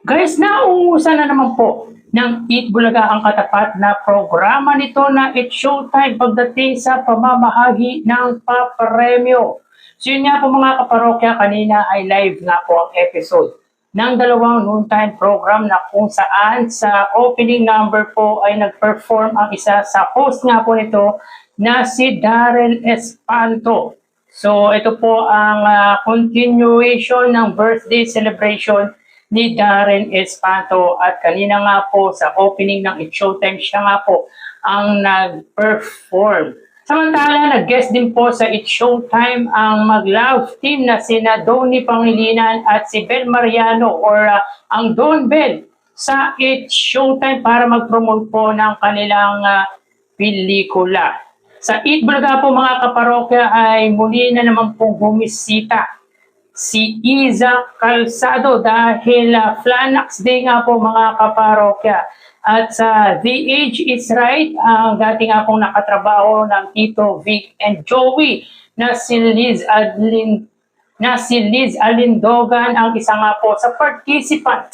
Guys, nauusan na naman po ng Eat Bulaga ang katapat na programa nito na It's Showtime pagdating sa pamamahagi ng papremyo. So yun nga po mga kaparokya, kanina ay live nga po ang episode ng dalawang noontime program na kung saan sa opening number po ay nag-perform ang isa sa host nga po nito na si Darren Espanto. So ito po ang continuation ng birthday celebration ni Darren Espanto at kanina nga po sa opening ng It's Showtime siya nga po ang nag-perform. Samantala, nag-guest din po sa It's Showtime ang mag-love team na sina Donnie Pangilinan at si Bel Mariano or ang Don Bel sa It's Showtime para mag-promote po ng kanilang pelikula. Sa Eat Bulaga po mga kaparokya ay muli na naman pong bumisita si Iza Calzado dahil Flanax Day nga po mga kaparokya. At sa The Age is Right, ang dating nga pong nakatrabaho ng Tito Vic and Joey na si Liz Alindogan ang isa nga po sa participant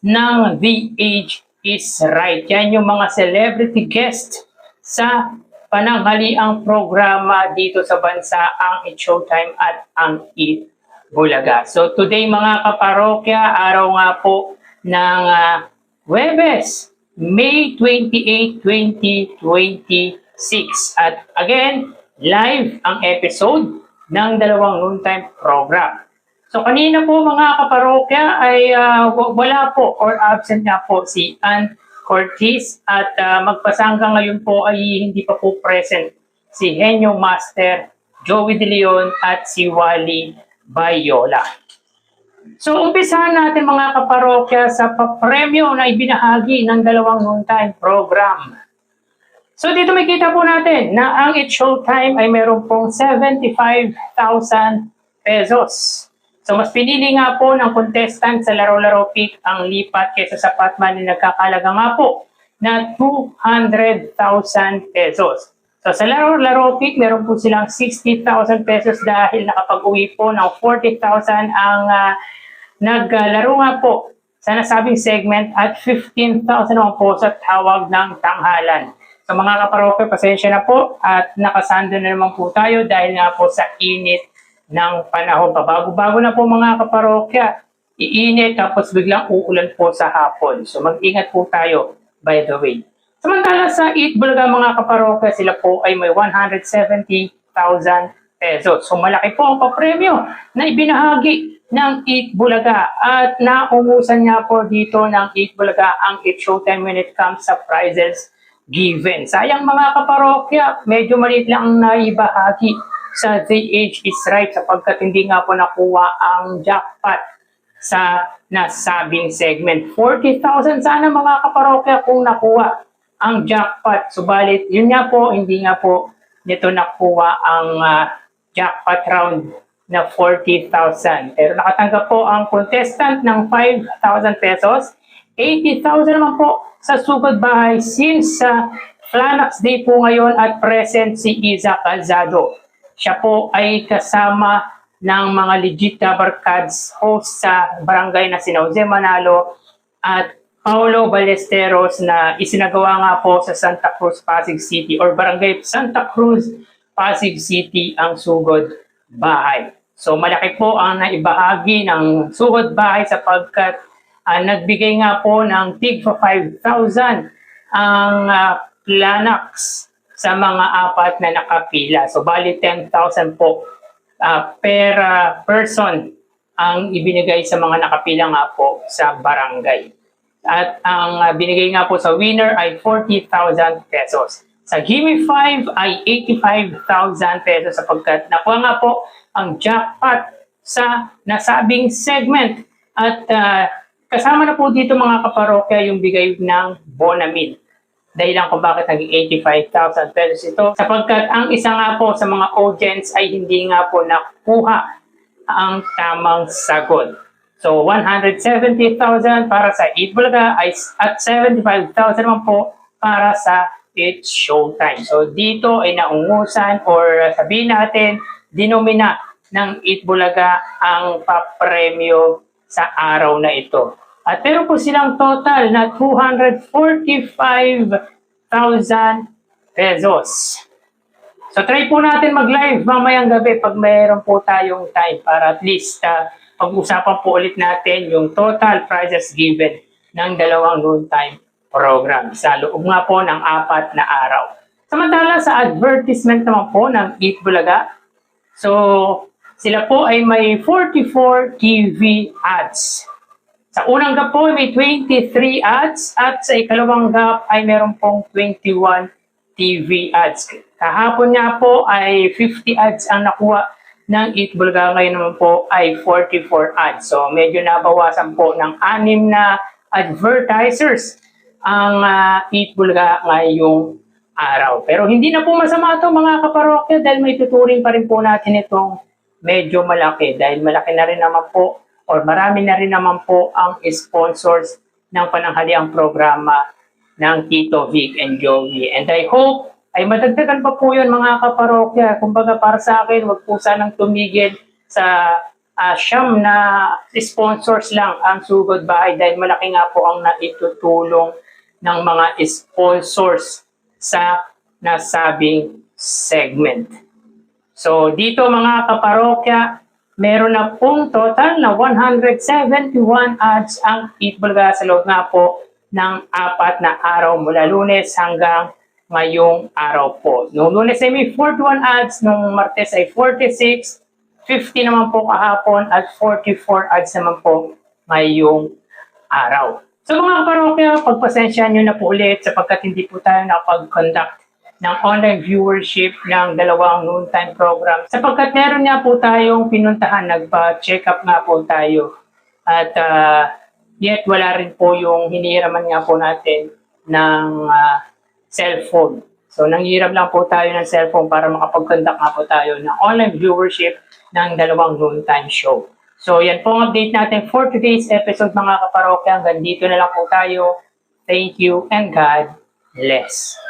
ng The Age is Right. Yan yung mga celebrity guest sa pananghaliang programa dito sa bansa, ang It's Showtime at ang Eat Bulaga. So today mga kaparokya, araw nga po ng Huwebes, May 28, 2026. At again, live ang episode ng dalawang noontime program. So kanina po mga kaparokya ay wala po or absent na po si Ann Cortez at magpasangga ngayon po ay hindi pa po present si Henyo Master, Joey De Leon at si Wally Bayola. So, umpisahan natin mga kaparokya sa papremyo na ibinahagi ng dalawang noontime program. So, dito makita po natin na ang It's Showtime ay meron pong 75,000 pesos. So, mas pinili nga po ng contestant sa Laro-Laro Pick ang lipat kaysa sa Patman na nagkakalaga nga po na 200,000 pesos. So sa Laro Pick, meron po silang 60,000 pesos dahil nakapag-uwi po ng 40,000 ang naglaro nga po sa nasabing segment at 15,000 naman po sa tawag ng tanghalan. So mga kaparokya, pasensya na po at nakasando na naman po tayo dahil nga po sa init ng panahon. Bago-bago na po mga kaparokya, iinit tapos biglang uulan po sa hapon. So mag-ingat po tayo by the way. Samantala sa Eat Bulaga mga kaparokya, sila po ay may 170,000 pesos. So malaki po ang papremyo na ibinahagi ng Eat Bulaga at naungusan niya po dito ng Eat Bulaga ang It's Showtime when it comes sa prizes given. Sayang mga kaparokya, medyo maliit lang ang naibahagi sa The Age is Right sapagkat hindi nga po nakuha ang jackpot sa nasabing segment. 40,000 sana mga kaparokya kung nakuha ang jackpot. Subalit, yun nga po, hindi nga po nito nakuha ang jackpot round na 40,000. Pero nakatanggap po ang contestant ng 5,000 pesos. 80,000 naman po sa sugod bahay since Flanax Day po ngayon at present si Iza Calzado. Siya po ay kasama ng mga legit Barkads host sa barangay na sina Jose Manalo at Paulo Ballesteros na isinagawa nga po sa Santa Cruz, Pasig City or Barangay Santa Cruz, Pasig City ang sugod bahay. So malaki po ang naibahagi ng sugod bahay sapagkat nagbigay nga po ng tig 5,000 ang Planax sa mga apat na nakapila. So bali 10,000 po per person ang ibinigay sa mga nakapila nga po sa barangay. At ang binigay nga po sa winner ay 40,000 pesos. Sa Gimme 5 ay 85,000 pesos sapagkat nakuha nga po ang jackpot sa nasabing segment. At kasama na po dito mga kaparokya yung bigay ng Bonamin. Dahilan kung bakit naging 85,000 pesos ito. Sapagkat ang isa nga po sa mga audience ay hindi nga po nakuha ang tamang sagot. So, 170,000 para sa Eat Bulaga at 75,000 naman po para sa It's Showtime. So, dito ay naungusan or sabihin natin, dinomina ng Eat Bulaga ang papremyo sa araw na ito. At meron po silang total na 245,000 pesos. So try po natin mag-live mamayang gabi pag mayroon po tayong time para at least pag-usapan po ulit natin yung total prizes given ng dalawang noontime program sa loob nga po ng 4 na araw. Samantala sa advertisement naman po ng Eat Bulaga, so sila po ay may 44 TV ads. Sa unang gap po may 23 ads at sa ikalawang gap ay meron pong 21 TV ads. Kahapon nga po ay 50 ads ang nakuha ng Eat Bulaga, ngayon naman po ay 44 ads. So medyo nabawasan po ng 6 na advertisers ang Eat Bulaga ngayong araw. Pero hindi na po masama ito mga kaparokya dahil may tuturing pa rin po natin itong medyo malaki dahil malaki na rin naman po or marami na rin naman po ang sponsors ng pananghaliang programa ng Tito Vic and Joey. And I hope ay madagdagan pa po yun mga kaparokya. Kumbaga para sa akin, wag po sanang tumigil sa siyam na sponsors lang ang sugod bahay dahil malaki nga po ang naitutulong ng mga sponsors sa nasabing segment. So dito mga kaparokya, meron na pong total na 171 ads ang Eat Bulaga sa loob nga po ng 4 na araw mula Lunes hanggang ngayong araw po. Noong Lunes ay may 41 ads, noong Martes ay 46, 50 naman po kahapon at 44 ads naman po ngayong araw. So mga kaparokya, pagpasensyahan nyo na po ulit sapagkat hindi po tayo nakapag-conduct ng online viewership ng dalawang noontime program. Sapagkat meron nga po tayong pinuntahan, nagpa-check up nga po tayo. At yet wala rin po yung hinihiraman nga po natin ng cellphone. So nanghiram lang po tayo ng cellphone para makapag-conduct nga po tayo ng online viewership ng dalawang noontime show. So yan po ang update natin for today's episode mga kaparokya. Hanggang dito na lang po tayo. Thank you and God bless.